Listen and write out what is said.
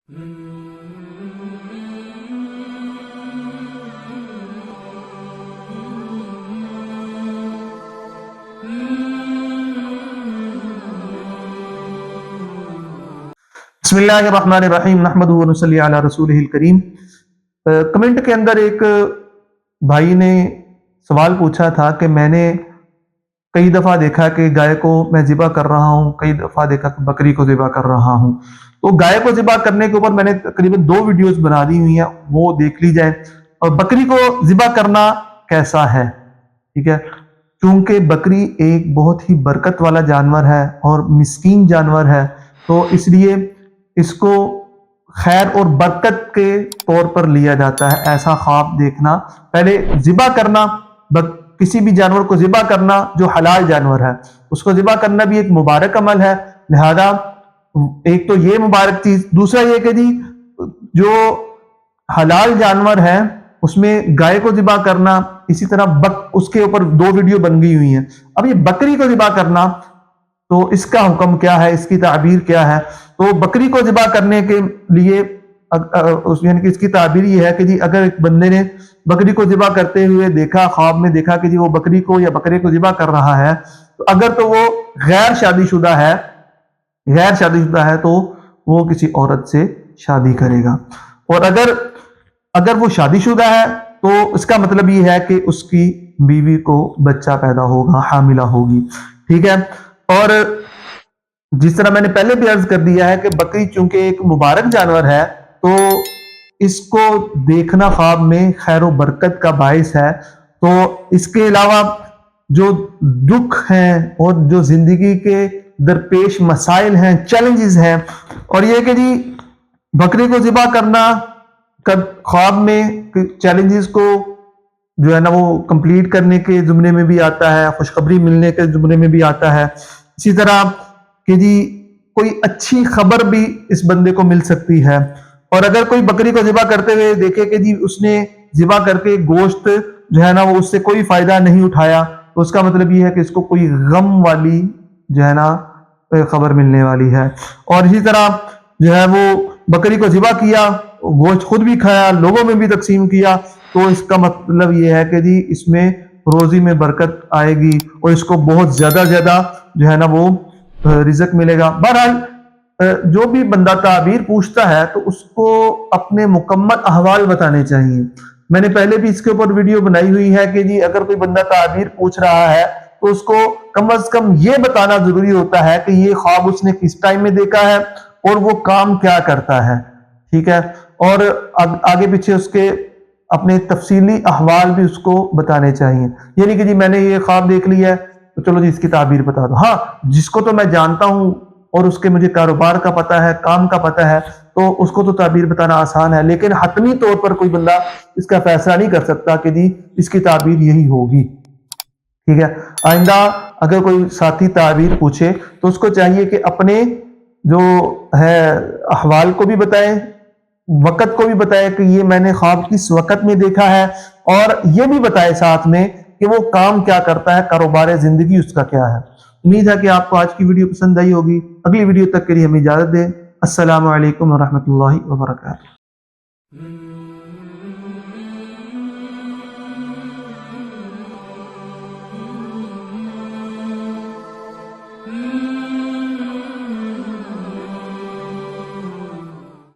بسم اللہ الرحمن الرحیم نحمدہ و نصلی علی رسولہ الکریم۔ کمنٹ کے اندر ایک بھائی نے سوال پوچھا تھا کہ میں نے کئی دفعہ دیکھا کہ گائے کو میں ذبح کر رہا ہوں، کئی دفعہ دیکھا کہ بکری کو ذبح کر رہا ہوں، تو گائے کو ذبح کرنے کے اوپر میں نے تقریباً 2 ویڈیوز بنا دی ہوئی ہیں، وہ دیکھ لی جائے۔ اور بکری کو ذبح کرنا کیسا ہے، ٹھیک ہے، چونکہ بکری ایک بہت ہی برکت والا جانور ہے اور مسکین جانور ہے، تو اس لیے اس کو خیر اور برکت کے طور پر لیا جاتا ہے۔ ایسا خواب دیکھنا، پہلے ذبح کرنا، کسی بھی جانور کو ذبح کرنا جو حلال جانور ہے، اس کو ذبح کرنا بھی ایک مبارک عمل ہے، لہذا ایک تو یہ مبارک چیز، دوسرا یہ کہ جی جو حلال جانور ہے اس میں گائے کو ذبح کرنا، اسی طرح اس کے اوپر 2 ویڈیو بن گئی ہوئی ہیں۔ اب یہ بکری کو ذبح کرنا، تو اس کا حکم کیا ہے، اس کی تعبیر کیا ہے؟ تو بکری کو ذبح کرنے کے لیے یعنی کہ اس کی تعبیر یہ ہے کہ جی اگر ایک بندے نے بکری کو ذبح کرتے ہوئے دیکھا، خواب میں دیکھا کہ جی وہ بکری کو یا بکرے کو ذبح کر رہا ہے، تو اگر تو وہ غیر شادی شدہ ہے تو وہ کسی عورت سے شادی کرے گا، اور اگر وہ شادی شدہ ہے تو اس کا مطلب یہ ہے کہ اس کی بیوی کو بچہ پیدا ہوگا، حاملہ ہوگی، ٹھیک ہے۔ اور جس طرح میں نے پہلے بھی عرض کر دیا ہے کہ بکری چونکہ ایک مبارک جانور ہے، تو اس کو دیکھنا خواب میں خیر و برکت کا باعث ہے۔ تو اس کے علاوہ جو دکھ ہیں اور جو زندگی کے درپیش مسائل ہیں، چیلنجز ہیں، اور یہ کہ جی بکری کو ذبح کرنا خواب میں چیلنجز کو جو ہے نا وہ کمپلیٹ کرنے کے زمرے میں بھی آتا ہے، خوشخبری ملنے کے زمرے میں بھی آتا ہے، اسی طرح کہ جی کوئی اچھی خبر بھی اس بندے کو مل سکتی ہے۔ اور اگر کوئی بکری کو ذبح کرتے ہوئے دیکھے کہ جی اس نے ذبح کر کے گوشت جو ہے نا وہ اس سے کوئی فائدہ نہیں اٹھایا، تو اس کا مطلب یہ ہے کہ اس کو کوئی غم والی جو ہے نا خبر ملنے والی ہے۔ اور اسی طرح جو ہے وہ بکری کو ذبح کیا، گوشت خود بھی کھایا، لوگوں میں بھی تقسیم کیا، تو اس کا مطلب یہ ہے کہ جی اس میں روزی میں برکت آئے گی اور اس کو بہت زیادہ جو ہے نا وہ رزق ملے گا۔ بہرحال جو بھی بندہ تعبیر پوچھتا ہے تو اس کو اپنے مکمل احوال بتانے چاہیے۔ میں نے پہلے بھی اس کے اوپر ویڈیو بنائی ہوئی ہے کہ جی اگر کوئی بندہ تعبیر پوچھ رہا ہے تو اس کو کم از کم یہ بتانا ضروری ہوتا ہے کہ یہ خواب اس نے کس ٹائم میں دیکھا ہے اور وہ کام کیا کرتا ہے، ٹھیک ہے، اور آگے پیچھے اس کے اپنے تفصیلی احوال بھی اس کو بتانے چاہیے۔ یعنی کہ جی میں نے یہ خواب دیکھ لیا ہے تو چلو جی اس کی تعبیر بتا دو۔ ہاں، جس کو تو میں جانتا ہوں اور اس کے مجھے کاروبار کا پتہ ہے، کام کا پتہ ہے، تو اس کو تو تعبیر بتانا آسان ہے، لیکن حتمی طور پر کوئی بندہ اس کا فیصلہ نہیں کر سکتا کہ جی اس کی تعبیر یہی ہوگی، ٹھیک ہے۔ آئندہ اگر کوئی ساتھی تعبیر پوچھے تو اس کو چاہیے کہ اپنے جو ہے احوال کو بھی بتائے، وقت کو بھی بتائے کہ یہ میں نے خواب کس وقت میں دیکھا ہے، اور یہ بھی بتائے ساتھ میں کہ وہ کام کیا کرتا ہے، کاروبار زندگی اس کا کیا ہے۔ امید ہے کہ آپ کو آج کی ویڈیو پسند آئی ہوگی۔ اگلی ویڈیو تک کے لیے ہمیں اجازت دیں۔ السلام علیکم ورحمۃ اللہ وبرکاتہ۔